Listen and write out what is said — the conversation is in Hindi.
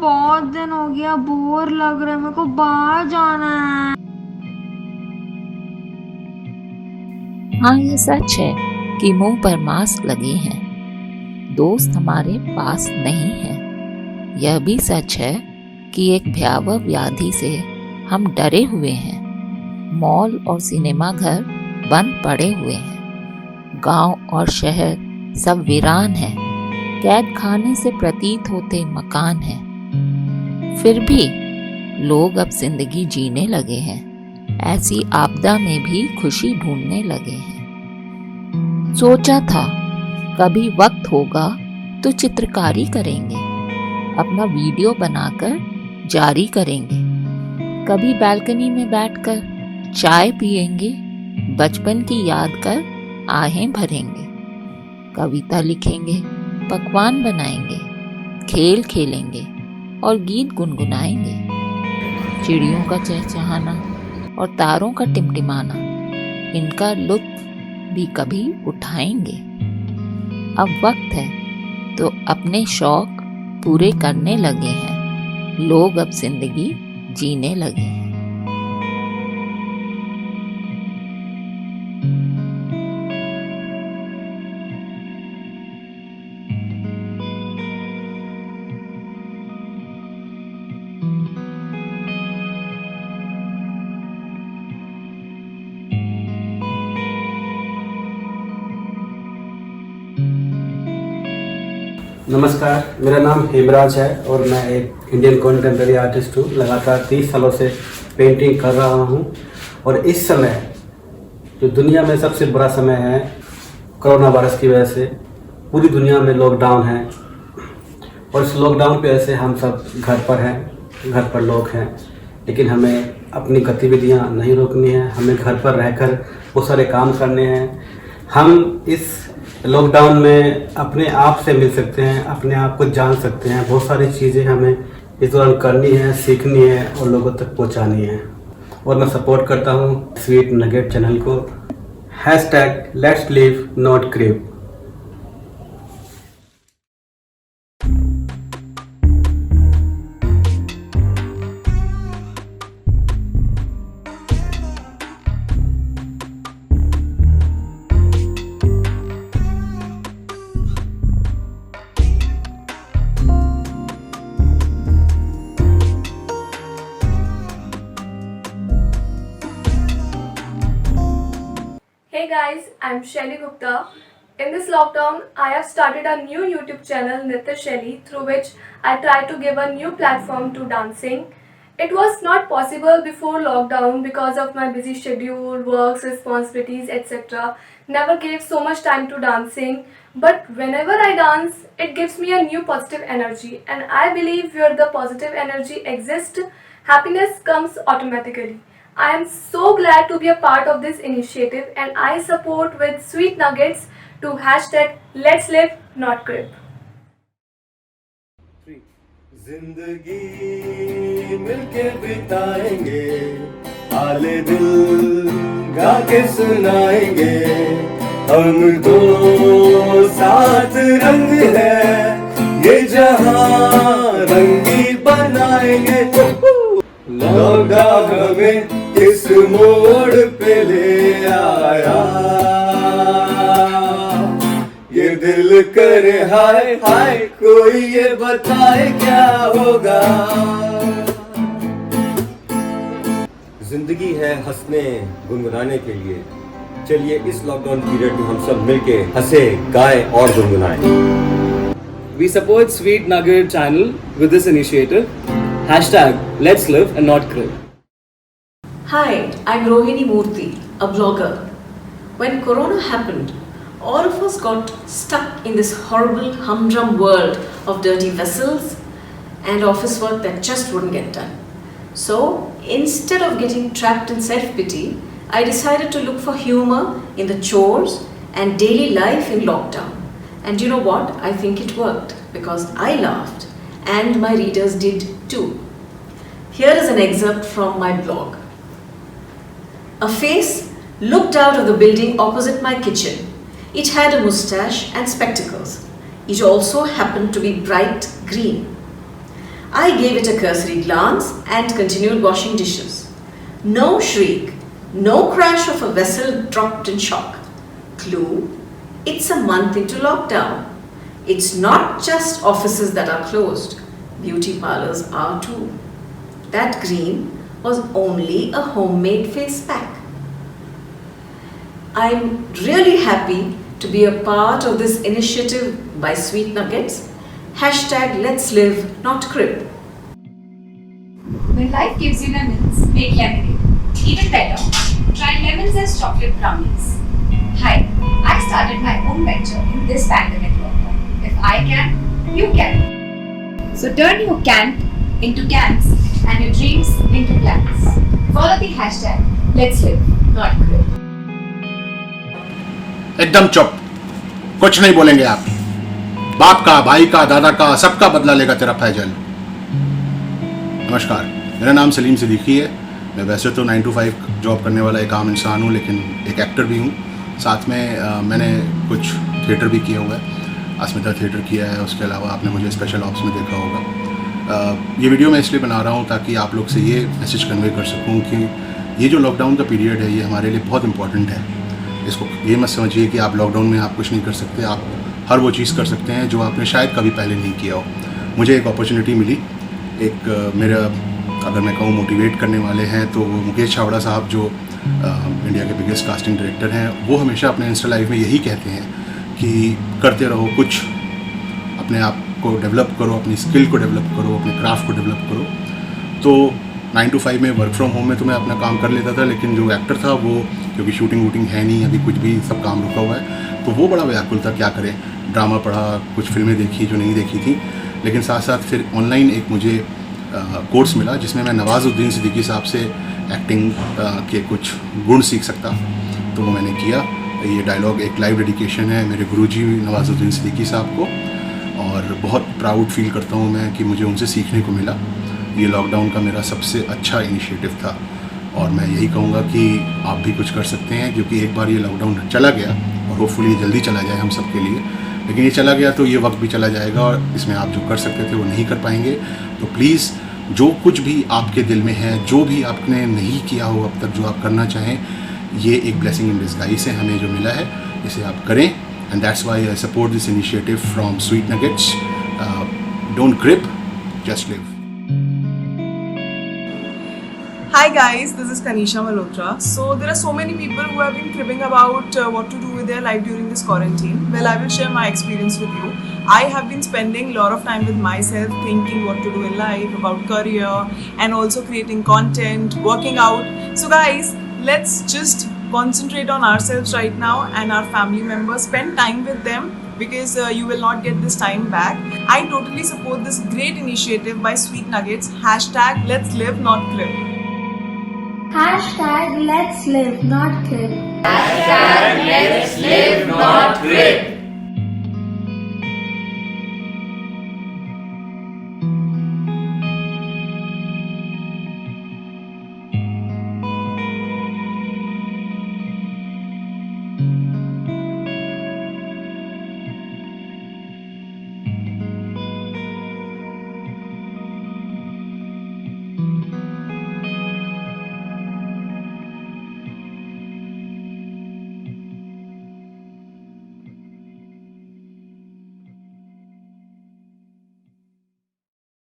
बहुत दिन हो गया, बोर लग रहा है, मेरे को बाहर जाना है। हाँ, ये सच है कि मुंह पर मास्क लगे हैं, दोस्त हमारे पास नहीं है। यह भी सच है कि एक भयावह व्याधि से हम डरे हुए हैं। मॉल और सिनेमा घर बंद पड़े हुए हैं। गांव और शहर सब वीरान हैं। कैद खाने से प्रतीत होते मकान हैं। फिर भी लोग अब जिंदगी जीने लगे हैं। ऐसी आपदा में भी खुशी ढूंढने लगे हैं। सोचा था कभी वक्त होगा तो चित्रकारी करेंगे, अपना वीडियो बनाकर जारी करेंगे। कभी बालकनी में बैठकर चाय पिएंगे, बचपन की याद कर आहें भरेंगे। कविता लिखेंगे, पकवान बनाएंगे, खेल खेलेंगे और गीत गुनगुनाएंगे। चिड़ियों का चहचहाना और तारों का टिमटिमाना, इनका लुत्फ भी कभी उठाएंगे। अब वक्त है तो अपने शौक पूरे करने लगे हैं। लोग अब जिंदगी जीने लगे हैं। नमस्कार, मेरा नाम हेमराज है और मैं एक इंडियन कॉन्टेम्प्रेरी आर्टिस्ट हूँ। लगातार 30 सालों से पेंटिंग कर रहा हूँ और इस समय जो दुनिया में सबसे बुरा समय है, कोरोना वायरस की वजह से पूरी दुनिया में लॉकडाउन है और इस लॉकडाउन की वजह से हम सब घर पर हैं, घर पर लोग हैं। लेकिन हमें अपनी गतिविधियाँ नहीं रोकनी है, हमें घर पर रहकर बहुत सारे काम करने हैं। हम इस लॉकडाउन में अपने आप से मिल सकते हैं, अपने आप को जान सकते हैं। बहुत सारी चीज़ें हमें इस दौरान करनी है, सीखनी है और लोगों तक पहुंचानी है। और मैं सपोर्ट करता हूं स्वीट नगेट चैनल को। #Let's Live Not Crave। Hey guys, I'm Shelly Gupta. In this lockdown, I have started a new YouTube channel, Nitya Shelly, through which I try to give a new platform to dancing. It was not possible before lockdown because of my busy schedule, works, responsibilities, etc. Never gave so much time to dancing. But whenever I dance, it gives me a new positive energy. And I believe where the positive energy exists, happiness comes automatically. I am so glad to be a part of this initiative and I support with sweet nuggets to #Let's Live Not Crib. जिंदगी मिलके बिताएंगे, हाले दिल गा के सुनाएंगे। हम दो साथ रंग है, ये जहां रंगी बनाएंगे। लौटा हमें किस मोड़ पे ले आया, ये दिल करे हाय हाय, कोई ये बताए क्या होगा। जिंदगी है हंसने गुनगुनाने के लिए। चलिए इस लॉकडाउन पीरियड में हम सब मिलके हंसे, गाए और गुनगुनाएं। We support Sweet Nugget channel with this initiative. #Let's Live and Not Crib. Hi, I'm Rohini Murthy, a blogger. When Corona happened, all of us got stuck in this horrible humdrum world of dirty vessels and office work that just wouldn't get done. So, instead of getting trapped in self-pity, I decided to look for humor in the chores and daily life in lockdown. And you know what? I think it worked because I laughed and my readers did too. Here is an excerpt from my blog. A face looked out of the building opposite my kitchen. It had a moustache and spectacles. It also happened to be bright green. I gave it a cursory glance and continued washing dishes. No shriek, no crash of a vessel dropped in shock. Clue, it's a month into lockdown. It's not just offices that are closed, beauty parlors are too. That green was only a homemade face pack. I'm really happy to be a part of this initiative by Sweet Nuggets. Hashtag let's live, not crib. When life gives you lemons, make lemonade. Even better, try lemons as chocolate brownies. Hi, I started my own venture in this pandemic lockdown. If I can, you can. So turn your can't into cans and your dreams into plans. Follow the hashtag let's live, not crib. एकदम चुप, कुछ नहीं बोलेंगे आप। बाप का, भाई का, दादा का, सबका बदला लेगा तेरा फैजल। नमस्कार, मेरा नाम सलीम सिद्दीकी है। मैं वैसे तो 9 to 5 जॉब करने वाला एक आम इंसान हूँ, लेकिन एक एक्टर भी हूँ। साथ में मैंने कुछ थिएटर भी किया हुआ है, अस्मिता थिएटर किया है। उसके अलावा आपने मुझे स्पेशल ऑप्स में देखा होगा। ये वीडियो मैं इसलिए बना रहा हूँ ताकि आप लोग से ये मैसेज कन्वे कर सकूँ कि ये जो लॉकडाउन का पीरियड है ये हमारे लिए बहुत इंपॉर्टेंट है। इसको ये मत समझिए कि आप लॉकडाउन में आप कुछ नहीं कर सकते। आप हर वो चीज़ कर सकते हैं जो आपने शायद कभी पहले नहीं किया हो। मुझे एक अपॉर्चुनिटी मिली, एक मेरा अगर मैं कहूँ मोटिवेट करने वाले हैं तो मुकेश छावड़ा साहब जो इंडिया के बिगेस्ट कास्टिंग डायरेक्टर हैं, वो हमेशा अपने इंस्टा लाइव में यही कहते हैं कि करते रहो, कुछ अपने आप को डेवलप करो, अपनी स्किल को डेवलप करो, अपने क्राफ्ट को डेवलप करो। तो 9 to 5 में वर्क फ्रॉम होम में तो मैं अपना काम कर लेता था, लेकिन जो एक्टर था वो, क्योंकि शूटिंग वूटिंग है नहीं अभी, कुछ भी सब काम रुका हुआ है, तो वो बड़ा व्याकुल था क्या करे। ड्रामा पढ़ा, कुछ फिल्में देखी जो नहीं देखी थी, लेकिन साथ साथ फिर ऑनलाइन एक मुझे कोर्स मिला जिसमें मैं नवाजुद्दीन सिद्दीकी साहब से एक्टिंग के कुछ गुण सीख सकता, तो वो मैंने किया। ये डायलॉग एक लाइव डेडिकेशन है मेरे गुरुजी नवाजुद्दीन सिद्दीकी साहब को, और बहुत प्राउड फील करता हूँ मैं कि मुझे उनसे सीखने को मिला। ये लॉकडाउन का मेरा सबसे अच्छा इनिशिएटिव था, और मैं यही कहूँगा कि आप भी कुछ कर सकते हैं, क्योंकि एक बार ये लॉकडाउन चला गया, और होपफुली जल्दी चला जाए हम सब के लिए, लेकिन ये चला गया तो ये वक्त भी चला जाएगा, और इसमें आप जो कर सकते थे वो नहीं कर पाएंगे। तो प्लीज़ जो कुछ भी आपके दिल में है, जो भी आपने नहीं किया हो अब तक, जो आप करना चाहें, ये एक ब्लेसिंग इन डिस्गाइज से हमें जो मिला है, इसे आप करें। And that's why I support this initiative from sweet nuggets. Don't creep, just live. Hi guys, this is Kanisha Malhotra. So there are so many people who have been cribbing about what to do with their life during this quarantine. Well, I will share my experience with you. I have been spending a lot of time with myself, thinking what to do in life, about career, and also creating content, working out. So guys, let's just concentrate on ourselves right now and our family members. Spend time with them, because you will not get this time back. I totally support this great initiative by Sweet Nuggets. Hashtag let's live, not crib. Hashtag let's live, not crib. Hashtag let's live, not crib.